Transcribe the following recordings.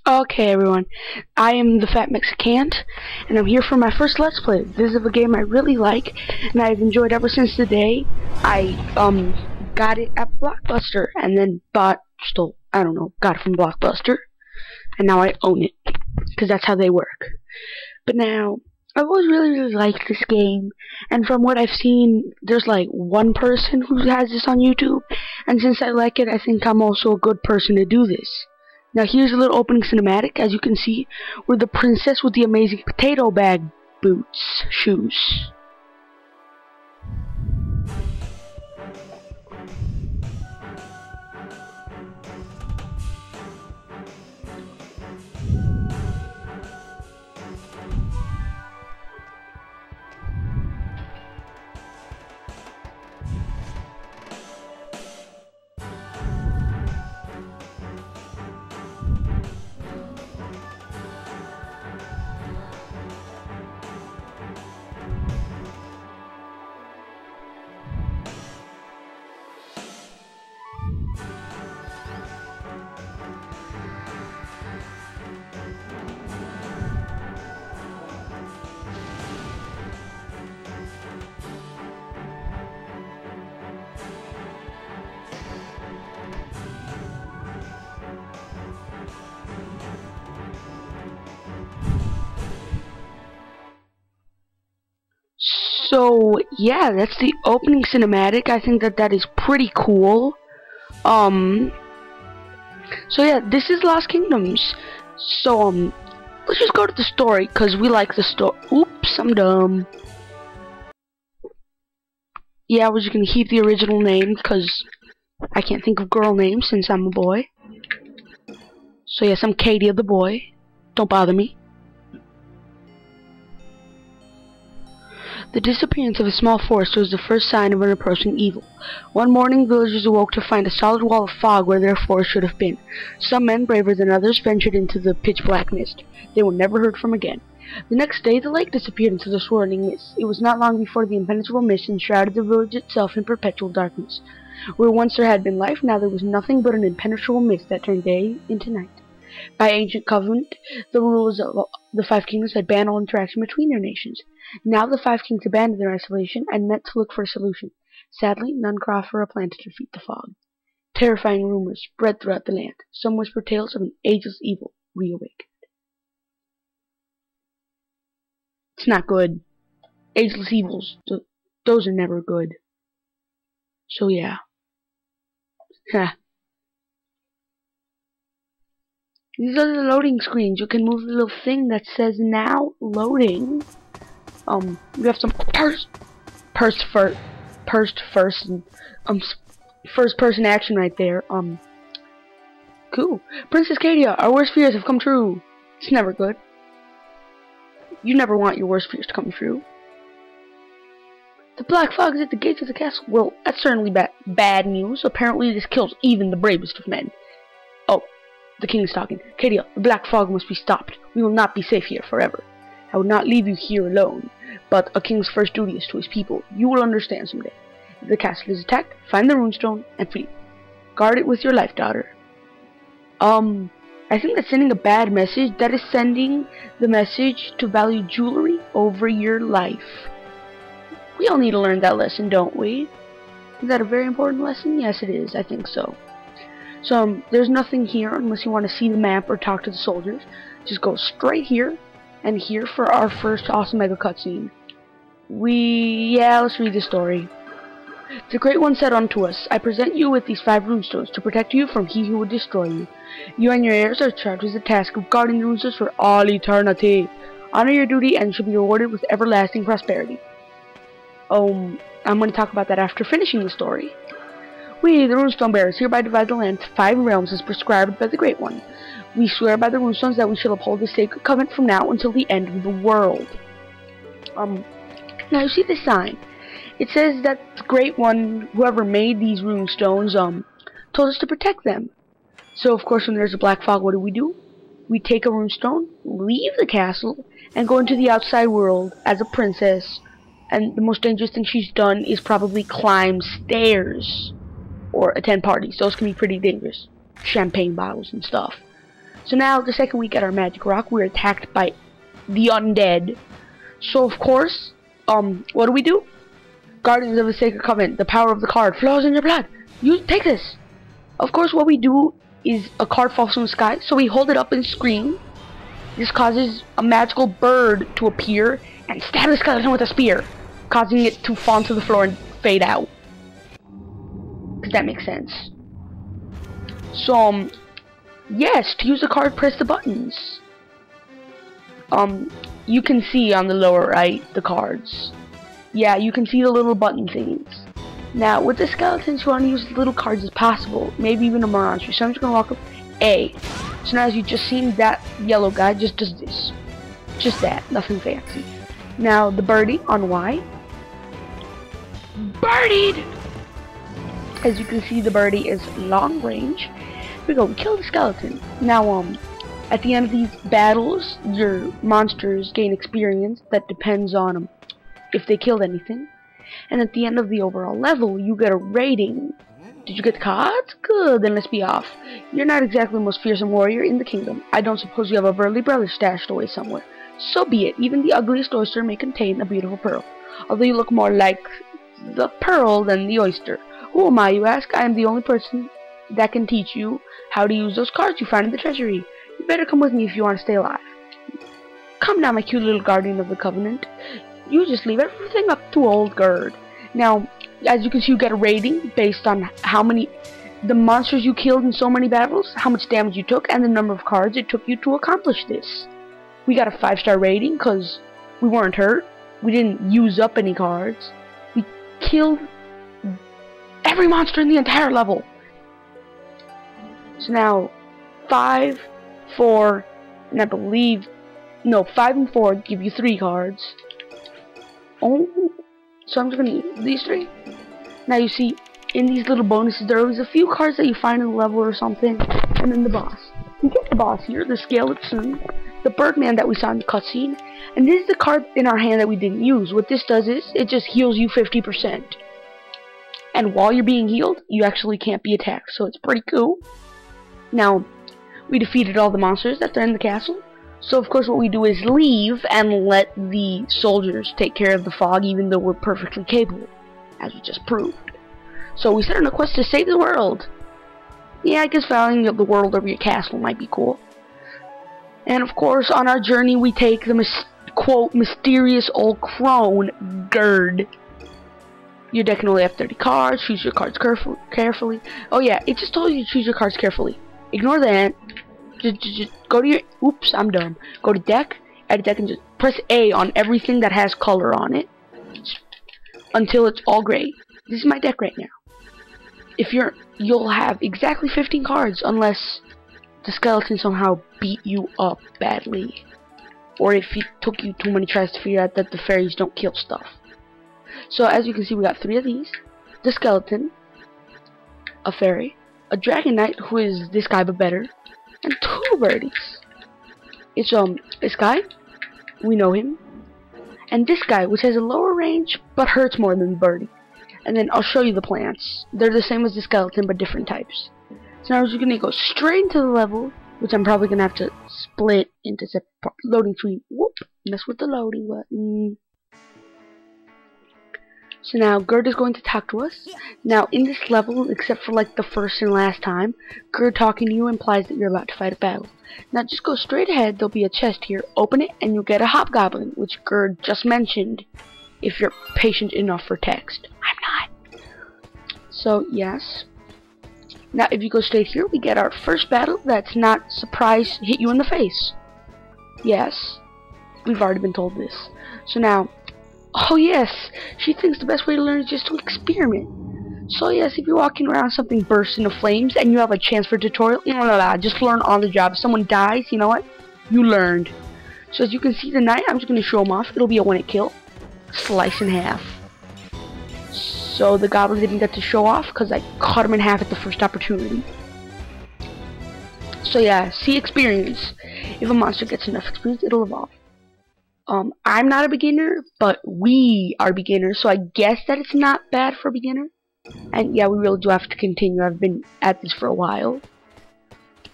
Okay everyone, I am the fatmexicant, and I'm here for my first Let's Play. This is a game I really like, and I've enjoyed ever since the day I got it at Blockbuster, and then got it from Blockbuster, and now I own it, because that's how they work. But now, I've always really liked this game, and from what I've seen, there's like one person who has this on YouTube, and since I like it, I think I'm also a good person to do this. Now here's a little opening cinematic. As you can see, we're the princess with the amazing potato bag shoes. So yeah, that's the opening cinematic. I think that is pretty cool. So yeah, this is Lost Kingdoms. So let's just go to the story, cause we like the story. Oops, I'm dumb. Yeah, we're just gonna keep the original name, cause I can't think of girl names since I'm a boy. So yes, I'm Katie the boy. Don't bother me. The disappearance of a small forest was the first sign of an approaching evil. One morning, villagers awoke to find a solid wall of fog where their forest should have been. Some men, braver than others, ventured into the pitch-black mist. They were never heard from again. The next day, the lake disappeared into the swirling mist. It was not long before the impenetrable mist enshrouded the village itself in perpetual darkness. Where once there had been life, now there was nothing but an impenetrable mist that turned day into night. By ancient covenant, the rulers of the five kingdoms had banned all interaction between their nations. Now the five kings abandoned their isolation and met to look for a solution. Sadly, none could offer a plan to defeat the fog. Terrifying rumors spread throughout the land. Some whispered tales of an ageless evil reawakened. It's not good. Ageless evils, those are never good. So yeah. These are the loading screens. You can move the little thing that says now loading. We have some first person action right there. Cool. Princess Katia, our worst fears have come true. It's never good. You never want your worst fears to come true. The black fog is at the gates of the castle. Well, that's certainly bad news. Apparently this kills even the bravest of men. Oh, the king's talking. Katia, the black fog must be stopped. We will not be safe here forever. I would not leave you here alone, but a king's first duty is to his people. You will understand someday. If the castle is attacked, find the runestone and flee. Guard it with your life, daughter. I think that's sending a bad message. That is sending the message to value jewelry over your life. We all need to learn that lesson, don't we? Is that a very important lesson? Yes, it is. I think so. So, there's nothing here unless you want to see the map or talk to the soldiers. Just go straight here and here for our first awesome mega cutscene. Let's read the story. The Great One said unto us, I present you with these 5 runestones to protect you from he who would destroy you. You and your heirs are charged with the task of guarding the runestones for all eternity. Honor your duty and shall be rewarded with everlasting prosperity. I'm going to talk about that after finishing the story. We, the runestone bearers, hereby divide the land into 5 realms as prescribed by the Great One. We swear by the runestones that we shall uphold the sacred covenant from now until the end of the world. Now you see this sign. It says that the Great One, whoever made these runestones, told us to protect them. So of course when there's a black fog, what do? We take a runestone, leave the castle, and go into the outside world as a princess And the most dangerous thing she's done is probably climb stairs or attend parties. Those can be pretty dangerous. Champagne bottles and stuff. So now, the second week at our magic rock, we're attacked by the undead. So of course, what do? Guardians of the Sacred Covenant, the power of the card flows in your blood. You take this. Of course, what we do is a card falls from the sky, so we hold it up and scream. This causes a magical bird to appear and stab the skeleton with a spear, causing it to fall to the floor and fade out. Does that make sense? So, yes, to use the card, press the buttons. You can see on the lower right the cards. Yeah, you can see the little button things. Now, with the skeletons, you want to use as little cards as possible, maybe even a monster. So I'm just gonna walk up A. So now, as you just seen, that yellow guy just does this. Just that, nothing fancy. Now, the birdie on Y. Birdied! As you can see, the birdie is long range. Here we go, we kill the skeleton. Now, at the end of these battles, your monsters gain experience that depends on if they killed anything. And at the end of the overall level, you get a rating. Did you get the cards? Good, then let's be off. You're not exactly the most fearsome warrior in the kingdom. I don't suppose you have a burly brother stashed away somewhere. So be it. Even the ugliest oyster may contain a beautiful pearl. Although you look more like the pearl than the oyster. Who am I, you ask? I am the only person that can teach you how to use those cards you find in the treasury. You better come with me if you want to stay alive. Come now, my cute little guardian of the covenant. You just leave everything up to old Gerd. Now, as you can see, you get a rating based on how many the monsters you killed in so many battles, how much damage you took, and the number of cards it took you to accomplish this. We got a 5-star rating because we weren't hurt. We didn't use up any cards. We killed every monster in the entire level. So now, 5, 4, and I believe, no, 5 and 4 give you 3 cards. Oh, so I'm just gonna use these 3. Now you see, in these little bonuses, there are always a few cards that you find in the level or something, and then the boss. You get the boss here, the skeleton, the Birdman that we saw in the cutscene, and this is the card in our hand that we didn't use. What this does is, it just heals you 50%. And while you're being healed, you actually can't be attacked, so it's pretty cool. Now, we defeated all the monsters that are in the castle. So of course what we do is leave and let the soldiers take care of the fog, even though we're perfectly capable, as we just proved. So we set on a quest to save the world. Yeah, I guess valuing the world over your castle might be cool. And of course on our journey we take the quote mysterious old crone, Gerd. Your deck can only have 30 cards. Choose your cards carefully. Oh yeah, it just told you to choose your cards carefully. Ignore that. Just go to your, oops, I'm dumb. Go to deck, add a deck, and just press A on everything that has color on it until it's all gray. This is my deck right now. If you'll have exactly 15 cards unless the skeleton somehow beat you up badly, or if it took you too many tries to figure out that the fairies don't kill stuff. So as you can see, we got 3 of these: the skeleton, a fairy, a dragon knight who is this guy but better, and 2 birdies. It's this guy, we know him, and this guy, which has a lower range but hurts more than the birdie. And then I'll show you the plants. They're the same as the skeleton but different types. So now we're just gonna go straight into the level, which I'm probably gonna have to split into separate loading screen. Whoop! Mess with the loading button. So now Gerd is going to talk to us. Now in this level, except for like the first and last time, Gerd talking to you implies that you're about to fight a battle. Now just go straight ahead. There'll be a chest here. Open it and you'll get a hobgoblin, which Gerd just mentioned, if you're patient enough for text. I'm not. So yes. Now if you go straight here, we get our first battle that's not surprise hit you in the face. Yes. We've already been told this. So now, oh yes, she thinks the best way to learn is just to experiment. So yes, if you're walking around, something bursts into flames and you have a chance for a tutorial, just learn on the job. If someone dies, you know what? You learned. So as you can see tonight, I'm just going to show them off. It'll be a one-hit kill. Slice in half. So the goblin didn't get to show off because I cut him in half at the first opportunity. So yeah, see experience. If a monster gets enough experience, it'll evolve. I'm not a beginner, but we are beginners, so I guess that it's not bad for a beginner. And yeah, we really do have to continue. I've been at this for a while.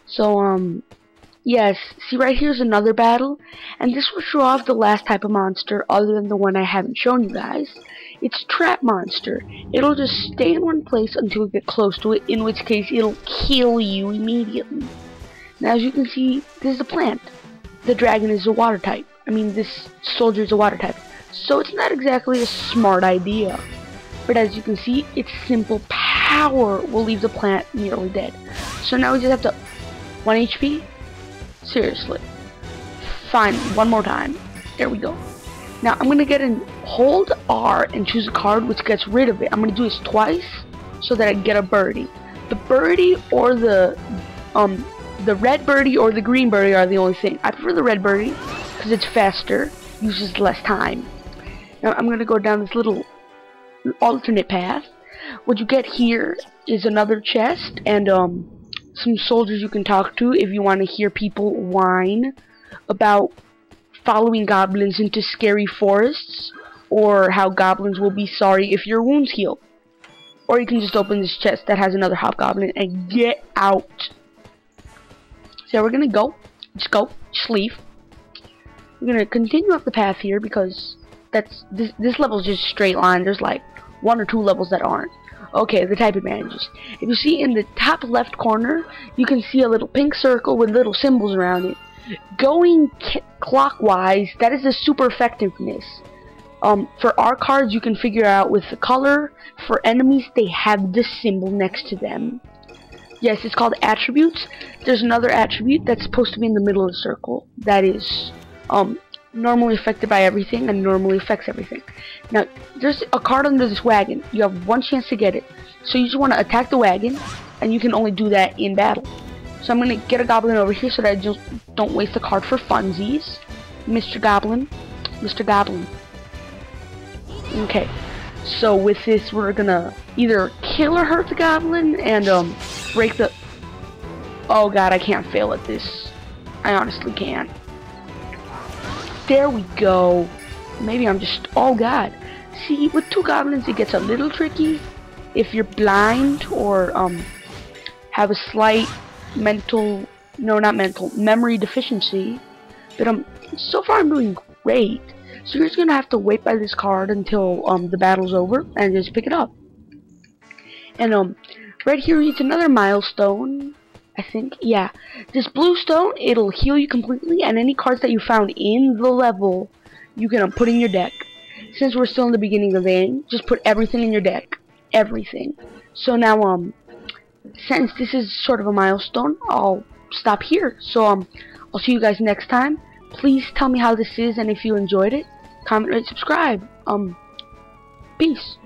So, yes, see right here's another battle, and this will show off the last type of monster other than the one I haven't shown you guys. It's Trap Monster. It'll just stay in one place until you get close to it, in which case it'll kill you immediately. Now as you can see, this is a plant. The dragon is a water type. I mean, this soldier is a water type. So it's not exactly a smart idea. But as you can see, its simple power will leave the plant nearly dead. So now we just have to... 1 HP? Seriously. Fine, one more time. There we go. Now I'm gonna hold R and choose a card which gets rid of it. I'm gonna do this twice so that I get a birdie. The birdie or the red birdie or the green birdie are the only thing. I prefer the red birdie because it's faster, uses less time. Now I'm gonna go down this little alternate path. What you get here is another chest and some soldiers you can talk to if you want to hear people whine about following goblins into scary forests, or how goblins will be sorry if your wounds heal. Or you can just open this chest that has another hobgoblin and get out. So we're gonna go. Just go. Just leave. We're gonna continue up the path here because this level is just a straight line. There's like 1 or 2 levels that aren't. Okay, the type advantages. If you see in the top left corner, you can see a little pink circle with little symbols around it. Going clockwise, that is the super effectiveness. For our cards, you can figure out with the color. For enemies, they have this symbol next to them. Yes, it's called attributes. There's another attribute that's supposed to be in the middle of the circle. That is normally affected by everything and normally affects everything. Now, there's a card under this wagon. You have 1 chance to get it. So you just want to attack the wagon, and you can only do that in battle. So I'm going to get a goblin over here so that I just don't waste the card for funsies. Mr. Goblin. Mr. Goblin. Okay. So with this, we're going to either kill or hurt the goblin and break the... Oh god, I can't fail at this. I honestly can't. There we go. Maybe I'm just... Oh god. See, with 2 goblins it gets a little tricky. If you're blind or have a slight memory deficiency. But so far I'm doing great. So you're just gonna have to wait by this card until the battle's over and just pick it up. And right here it's another milestone. I think, yeah. This blue stone, it'll heal you completely, and any cards that you found in the level, you can put in your deck. Since we're still in the beginning of the game, just put everything in your deck. Everything. So now, since this is sort of a milestone, I'll stop here. So, I'll see you guys next time. Please tell me how this is, and if you enjoyed it, comment, rate, subscribe. Peace.